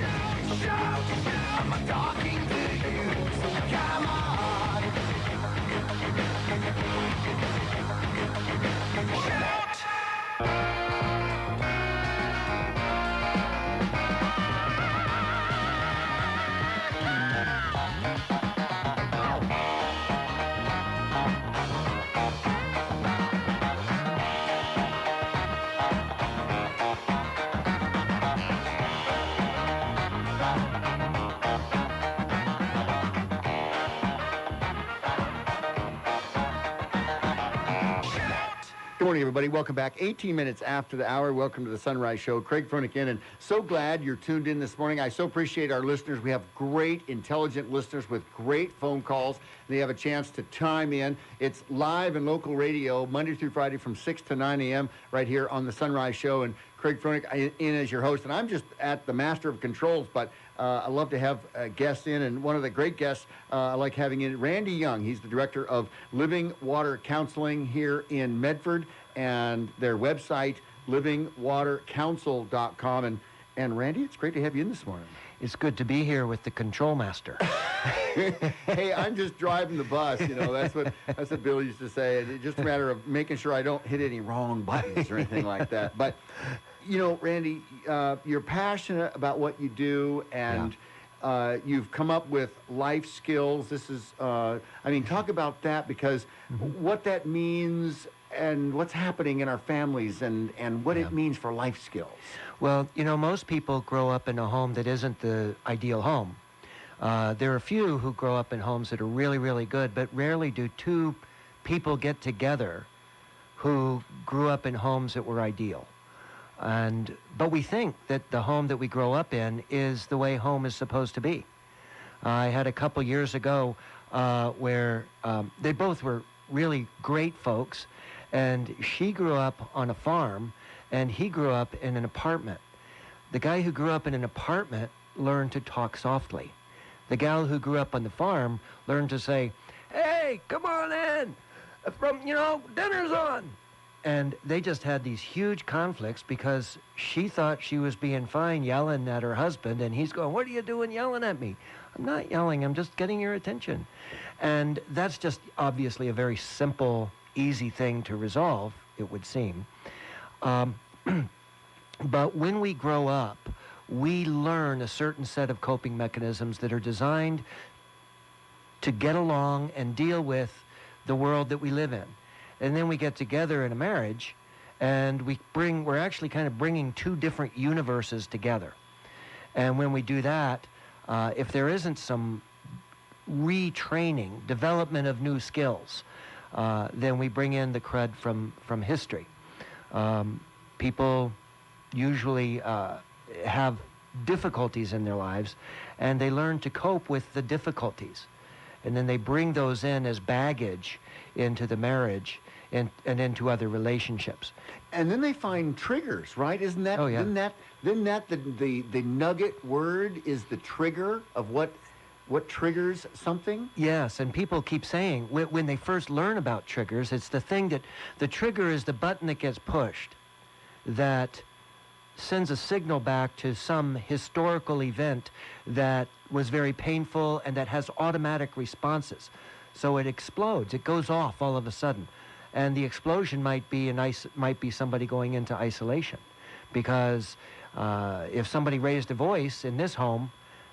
I'm talking to you, so come on. Shout! Good morning, everybody. Welcome back. 18 minutes after the hour. Welcome to the Sunrise Show. Craig Froelich in, and so glad you're tuned in this morning. I so appreciate our listeners. We have great, intelligent listeners with great phone calls. They have a chance to chime in. It's live and local radio, Monday through Friday from 6 to 9 a.m. right here on the Sunrise Show. And Craig Froelich in as your host. And I'm just at the master of controls, but I love to have guests in. And one of the great guests I like having in, Randy Young. He's the director of Living Water Counseling here in Medford, and their website, livingwatercouncil.com. And Randy, it's great to have you in this morning. It's good to be here with the control master. Hey, I'm just driving the bus. You know, that's what Bill used to say. It's just a matter of making sure I don't hit any wrong buttons or anything like that. But, you know, Randy, you're passionate about what you do, and you've come up with life skills. This is, talk about that, because what that means and what's happening in our families, and what it means for life skills. Well, you know, most people grow up in a home that isn't the ideal home. There are a few who grow up in homes that are really, really good, but rarely do two people get together who grew up in homes that were ideal. But we think that the home that we grow up in is the way home is supposed to be. I had a couple years ago where they both were really great folks, and she grew up on a farm, and he grew up in an apartment. The guy who grew up in an apartment learned to talk softly. The gal who grew up on the farm learned to say, "Hey, come on in, dinner's on." And they just had these huge conflicts because she thought she was being fine yelling at her husband, and he's going, "What are you doing yelling at me?" "I'm not yelling, I'm just getting your attention." And that's just obviously a very simple, easy thing to resolve, it would seem. But when we grow up, we learn a certain set of coping mechanisms that are designed to get along and deal with the world that we live in. And then we get together in a marriage, and we're actually kind of bringing two different universes together. And when we do that, if there isn't some retraining, development of new skills, then we bring in the crud from history. People usually have difficulties in their lives, and they learn to cope with the difficulties. And then they bring those in as baggage into the marriage and into other relationships. And then they find triggers, right? Isn't that, isn't that the nugget word is the trigger of what triggers something? Yes, and people keep saying, when they first learn about triggers, it's the thing that, the trigger is the button that gets pushed that sends a signal back to some historical event that was very painful and that has automatic responses. So it explodes, it goes off all of a sudden. And the explosion might be somebody going into isolation, because if somebody raised a voice in this home,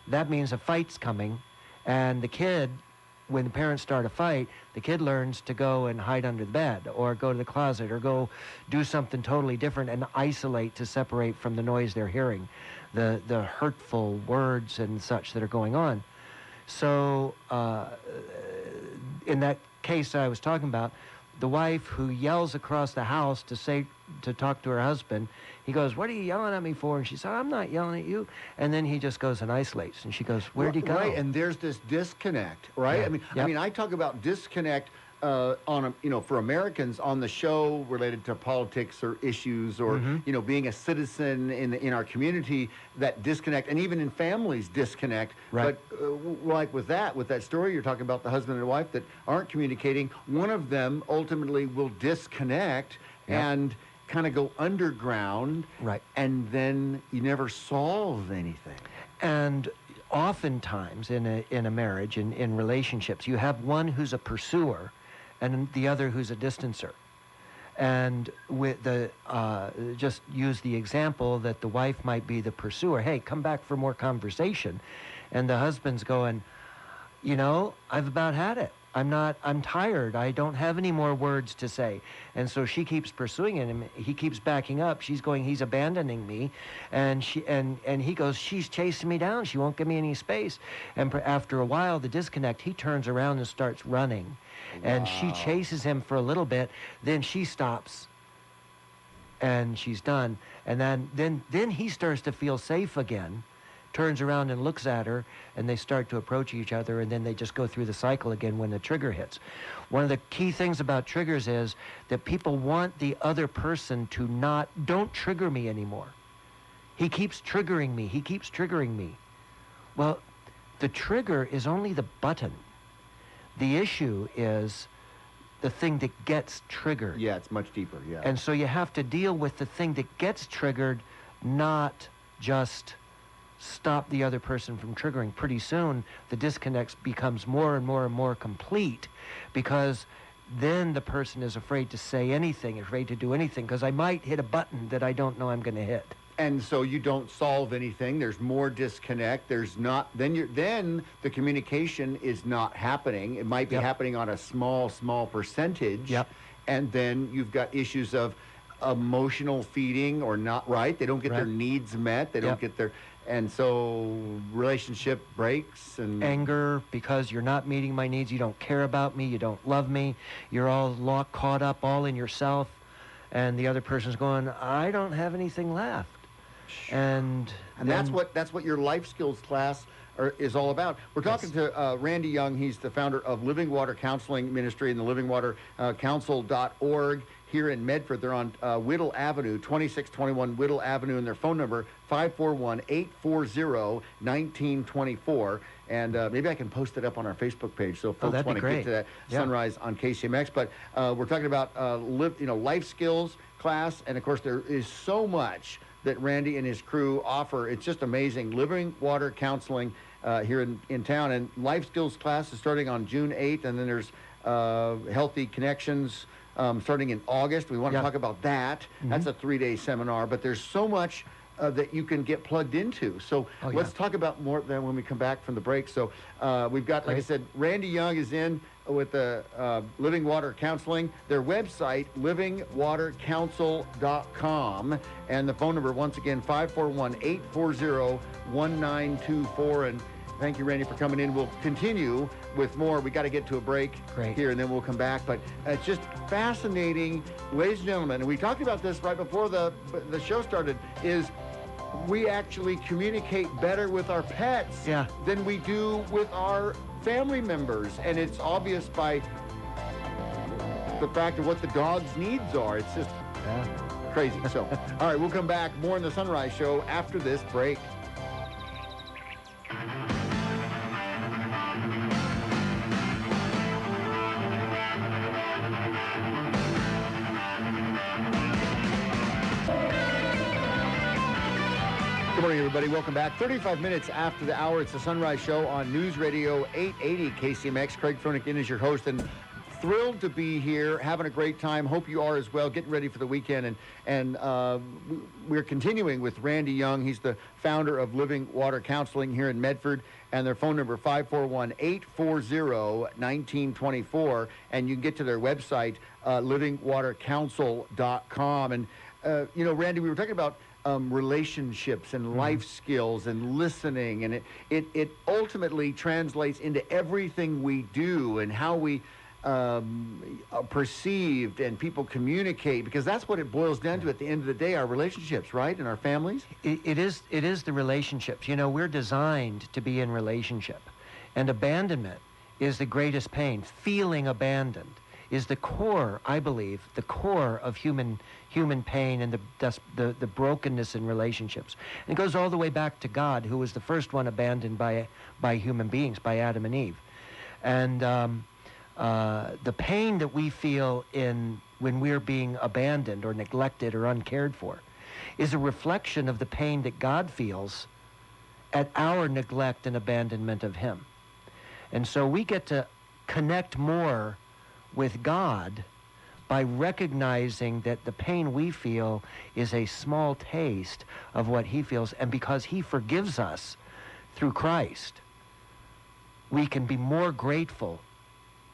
that means a fight's coming, and the kid, when the parents start a fight, the kid learns to go and hide under the bed, or go to the closet, or go do something totally different and isolate to separate from the noise they're hearing, the hurtful words and such that are going on. So in that case I was talking about, the wife who yells across the house to talk to her husband, he goes, "What are you yelling at me for?" And she said, "I'm not yelling at you." And then he just goes and isolates. And she goes, "Where'd he go?" Right, and there's this disconnect, right? Yeah. I mean, I talk about disconnect for Americans on the show related to politics or issues, or being a citizen in our community, that disconnect, and even in families disconnect. Right. But like with that story you're talking about, the husband and wife that aren't communicating, one of them ultimately will disconnect, and kind of go underground, Right. and then you never solve anything. And oftentimes in a marriage, in relationships, you have one who's a pursuer and the other who's a distancer. And with the just use the example that the wife might be the pursuer. Hey, come back for more conversation. And the husband's going, you know, I've about had it. I'm tired. I don't have any more words to say. And so she keeps pursuing him. He keeps backing up. She's going, he's abandoning me. And he goes, she's chasing me down. She won't give me any space. And after a while, the disconnect, he turns around and starts running. And she chases him for a little bit. Then she stops. And she's done. And then he starts to feel safe again, turns around and looks at her, and they start to approach each other, and then they just go through the cycle again when the trigger hits. One of the key things about triggers is that people want the other person to don't trigger me anymore. He keeps triggering me. He keeps triggering me. Well, the trigger is only the button. The issue is the thing that gets triggered. Yeah, it's much deeper, yeah. And so you have to deal with the thing that gets triggered, not just stop the other person from triggering. Pretty soon, the disconnect becomes more and more and more complete, because then the person is afraid to say anything, afraid to do anything, because I might hit a button that I don't know I'm going to hit. And so you don't solve anything. There's more disconnect. Then the communication is not happening. It might be happening on a small percentage. Yep. And then you've got issues of emotional feeding or not right. They don't get their Right. needs met. They don't get their, and so relationship breaks and Anger because you're not meeting my needs. You don't care about me. You don't love me. You're all caught up all in yourself. And the other person's going, I don't have anything left. And that's what your life skills class is all about. We're talking to Randy Young. He's the founder of Living Water Counseling Ministry and the livingwatercouncil.org here in Medford. They're on Whittle Avenue, 2621 Whittle Avenue, and their phone number 541-840-1924. And maybe I can post it up on our Facebook page so folks want to get to that Sunrise on KCMX. But we're talking about life skills class, and of course there is so much that Randy and his crew offer. It's just amazing. Living Water Counseling here in town, and life skills class is starting on June 8th, and then there's Healthy Connections starting in August. We want to talk about that. Mm-hmm. That's a 3-day seminar, but there's so much that you can get plugged into. So let's talk about more of that when we come back from the break. So we've got, like I said, Randy Young is in with the Living Water Counseling. Their website, livingwatercouncil.com. And the phone number, once again, 541-840-1924. And thank you, Randy, for coming in. We'll continue with more. We got to get to a break here, and then we'll come back. But it's just fascinating, ladies and gentlemen. And we talked about this right before the show started, is we actually communicate better with our pets than we do with our family members. And it's obvious by the fact of what the dog's needs are. It's just crazy. So, all right, we'll come back. More in the Sunrise Show after this break. Good morning, everybody. Welcome back. 35 minutes after the hour, it's the Sunrise Show on News Radio 880 KCMX. Craig Fronikin is your host, and thrilled to be here, having a great time. Hope you are as well, getting ready for the weekend. And we're continuing with Randy Young. He's the founder of Living Water Counseling here in Medford, and their phone number, 541-840-1924. And you can get to their website, livingwatercouncil.com. And, Randy, we were talking about relationships and life skills and listening, and it ultimately translates into everything we do and how we are perceived and people communicate, because that's what it boils down to at the end of the day, our relationships, right, and our families. It is the relationships. We're designed to be in relationship, and abandonment is the greatest pain. Feeling abandoned is the core, I believe, the core of human pain and the brokenness in relationships. And it goes all the way back to God, who was the first one abandoned by human beings, by Adam and Eve. And the pain that we feel in when we're being abandoned or neglected or uncared for is a reflection of the pain that God feels at our neglect and abandonment of him. And so we get to connect more with God by recognizing that the pain we feel is a small taste of what he feels. And because he forgives us through Christ, we can be more grateful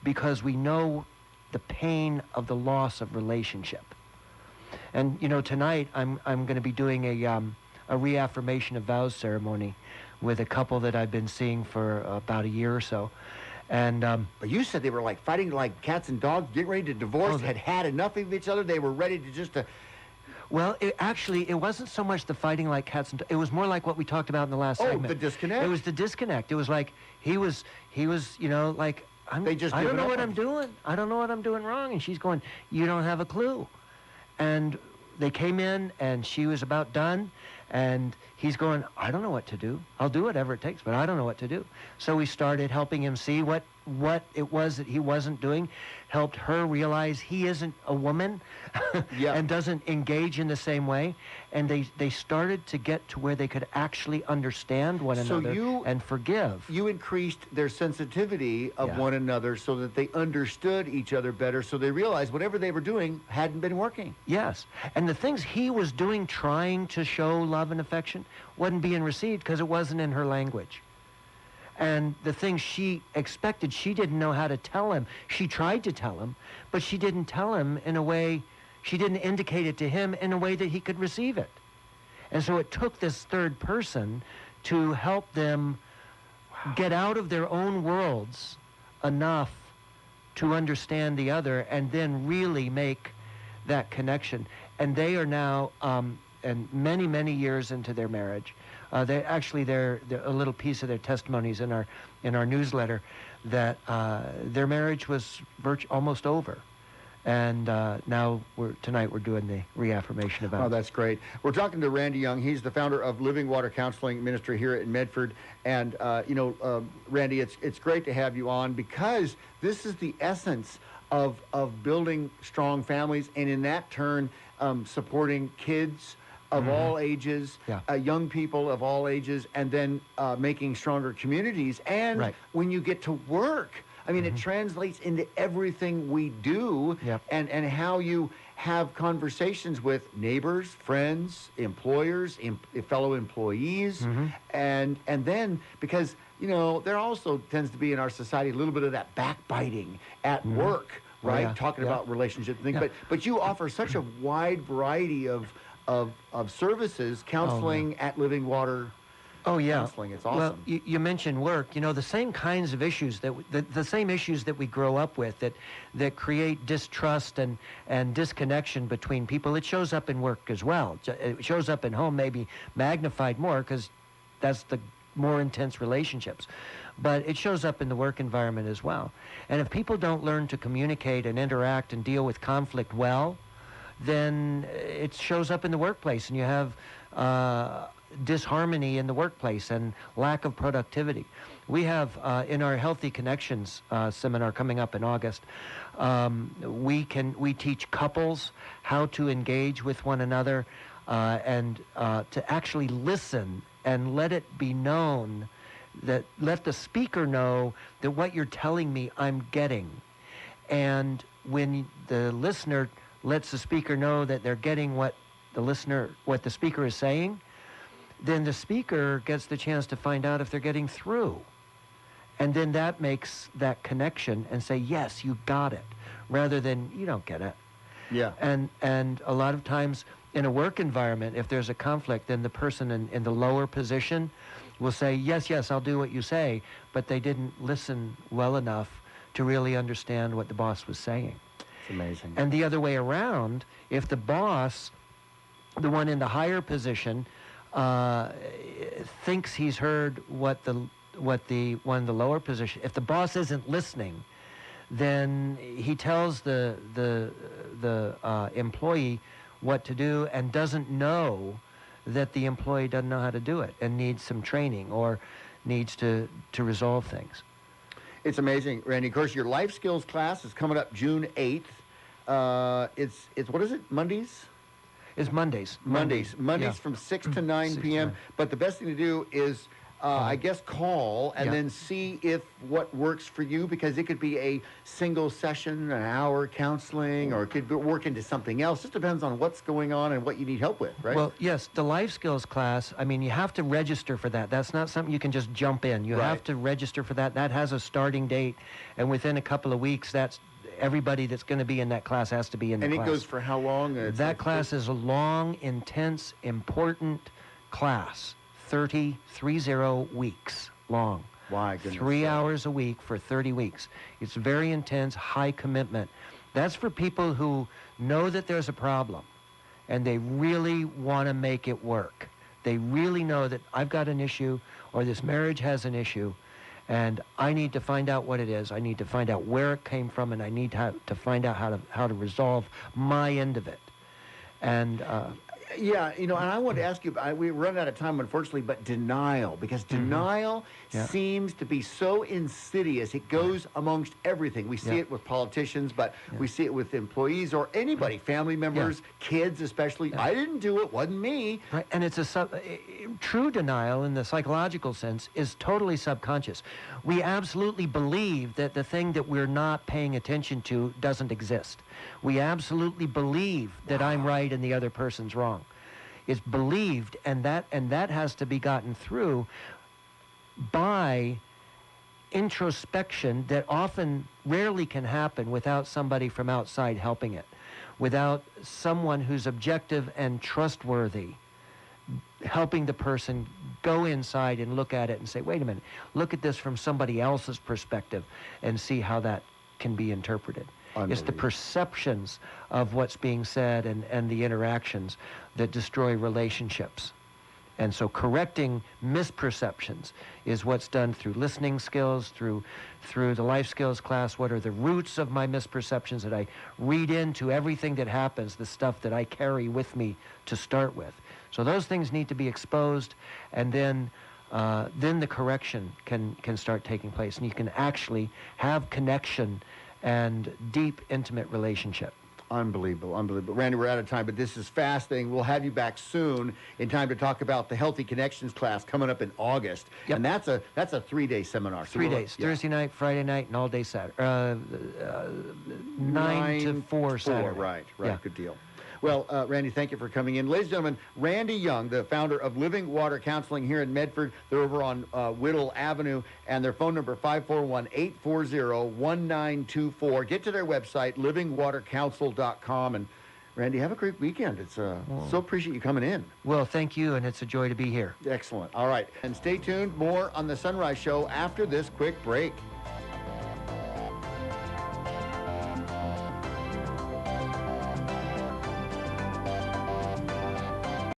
because we know the pain of the loss of relationship. And, you know, tonight I'm going to be doing a reaffirmation of vows ceremony with a couple that I've been seeing for about a year or so. And But you said they were like fighting like cats and dogs, getting ready to divorce, had enough of each other. They were ready to just... Well, it wasn't so much the fighting like cats and dogs. It was more like what we talked about in the last segment. The disconnect? It was the disconnect. It was like he was, you know, like, I don't know what I'm doing. I don't know what I'm doing wrong. And she's going, you don't have a clue. And they came in, and she was about done, and he's going, I don't know what to do. I'll do whatever it takes, but I don't know what to do. So we started helping him see what it was that he wasn't doing, helped her realize he isn't a woman and doesn't engage in the same way. And they started to get to where they could actually understand one another and forgive. You increased their sensitivity of one another so that they understood each other better, so they realized whatever they were doing hadn't been working. Yes. And the things he was doing, trying to show love and affection, wasn't being received because it wasn't in her language. And the things she expected, she didn't know how to tell him. She tried to tell him, but she didn't tell him in a way, she didn't indicate it to him in a way that he could receive it. And so it took this third person to help them get out of their own worlds enough to understand the other and then really make that connection. And they are now, and many, many years into their marriage, they're a little piece of their testimonies in our newsletter that their marriage was almost over, and now tonight we're doing the reaffirmation about. Oh, that's great. We're talking to Randy Young. He's the founder of Living Water Counseling Ministry here in Medford, and Randy, it's great to have you on because this is the essence of building strong families, and in that turn, supporting kids of all ages, young people of all ages, and then making stronger communities. And when you get to work, I mean, it translates into everything we do, and how you have conversations with neighbors, friends, employers, fellow employees, and then, because, you know, there also tends to be in our society a little bit of that backbiting at work, right? Talking about relationships and things. But you offer such a wide variety of services, counseling at Living Water. Counseling. It's awesome. Well, you mentioned work. You know, the same kinds of issues the same issues that we grow up with that create distrust and disconnection between people. It shows up in work as well. It shows up in home, maybe magnified more because that's the more intense relationships. But it shows up in the work environment as well. And if people don't learn to communicate and interact and deal with conflict well, then it shows up in the workplace, and you have disharmony in the workplace and lack of productivity. We have in our Healthy Connections seminar coming up in August, we teach couples how to engage with one another and to actually listen and let it be known that let the speaker know that what you're telling me I'm getting. And when the listener lets the speaker know that they're getting what the speaker is saying, then the speaker gets the chance to find out if they're getting through. And then that makes that connection and say, yes, you got it, rather than you don't get it. Yeah. And a lot of times in a work environment, if there's a conflict, then the person in the lower position will say, yes, I'll do what you say, but they didn't listen well enough to really understand what the boss was saying. It's amazing. And the other way around, if the boss, the one in the higher position, thinks he's heard what the one in the lower position, if the boss isn't listening, then he tells the employee what to do and doesn't know that the employee doesn't know how to do it and needs some training or needs to resolve things. It's amazing, Randy. Of course, your life skills class is coming up June 8th. It's what is it? Mondays? It's Mondays. Mondays Yeah. from 6 to 9 6 to p.m. 9. But the best thing to do is, I guess, call and Yeah. then see if what works for you, because it could be a single session, an hour counseling, or it could work into something else. Just depends on what's going on and what you need help with, right? Well, yes, the life skills class, I mean, you have to register for that. That's not something you can just jump in. You Right. have to register for that. That has a starting date, and within a couple of weeks, that's everybody that's going to be in that class has to be in the and class. it goes for how long? It's That like- class is a long, intense, important class, 30 weeks long. My goodness. 3 hours a week for 30 weeks. It's very intense, high commitment. That's for people who know that there's a problem and they really want to make it work. They really know that I've got an issue or this marriage has an issue and I need to find out what it is. I need to find out where it came from and I need to find out how to resolve my end of it. And Yeah, and I want to ask you, we run out of time, unfortunately, but denial, because denial Yeah. seems to be so insidious. It goes amongst everything. We see Yeah. it with politicians, but we see it with employees or anybody, family members, kids especially. I didn't do it, wasn't me. right, and it's true denial in the psychological sense is totally subconscious. We absolutely believe that the thing that we're not paying attention to doesn't exist. We absolutely believe that I'm right and the other person's wrong. It's believed, and that has to be gotten through by introspection that rarely can happen without somebody from outside helping it, without someone who's objective and trustworthy helping the person go inside and look at it and say, wait a minute, look at this from somebody else's perspective and see how that can be interpreted. It's the Unbelievable. perceptions of what's being said and the interactions that destroy relationships. And so correcting misperceptions is what's done through listening skills, through the life skills class. What are the roots of my misperceptions that I read into everything that happens, the stuff that I carry with me to start with. So those things need to be exposed, and then the correction can start taking place, and you can actually have connection and deep, intimate relationship. Unbelievable, unbelievable. Randy, we're out of time, but this is fascinating. We'll have you back soon in time to talk about the Healthy Connections class coming up in August. Yep. And that's a 3-day seminar. So 3 we'll- days, yeah. Thursday night, Friday night, and all day Saturday. 9 to 4 Saturday. Right, Yeah. good deal. Well, Randy, thank you for coming in. Ladies and gentlemen, Randy Young, the founder of Living Water Counseling here in Medford. They're over on Whittle Avenue, and their phone number 541-840-1924. Get to their website, livingwatercounsel.com. And Randy, have a great weekend. It's so appreciate you coming in. Well, thank you, and it's a joy to be here. Excellent. All right. And stay tuned. More on the Sunrise Show after this quick break.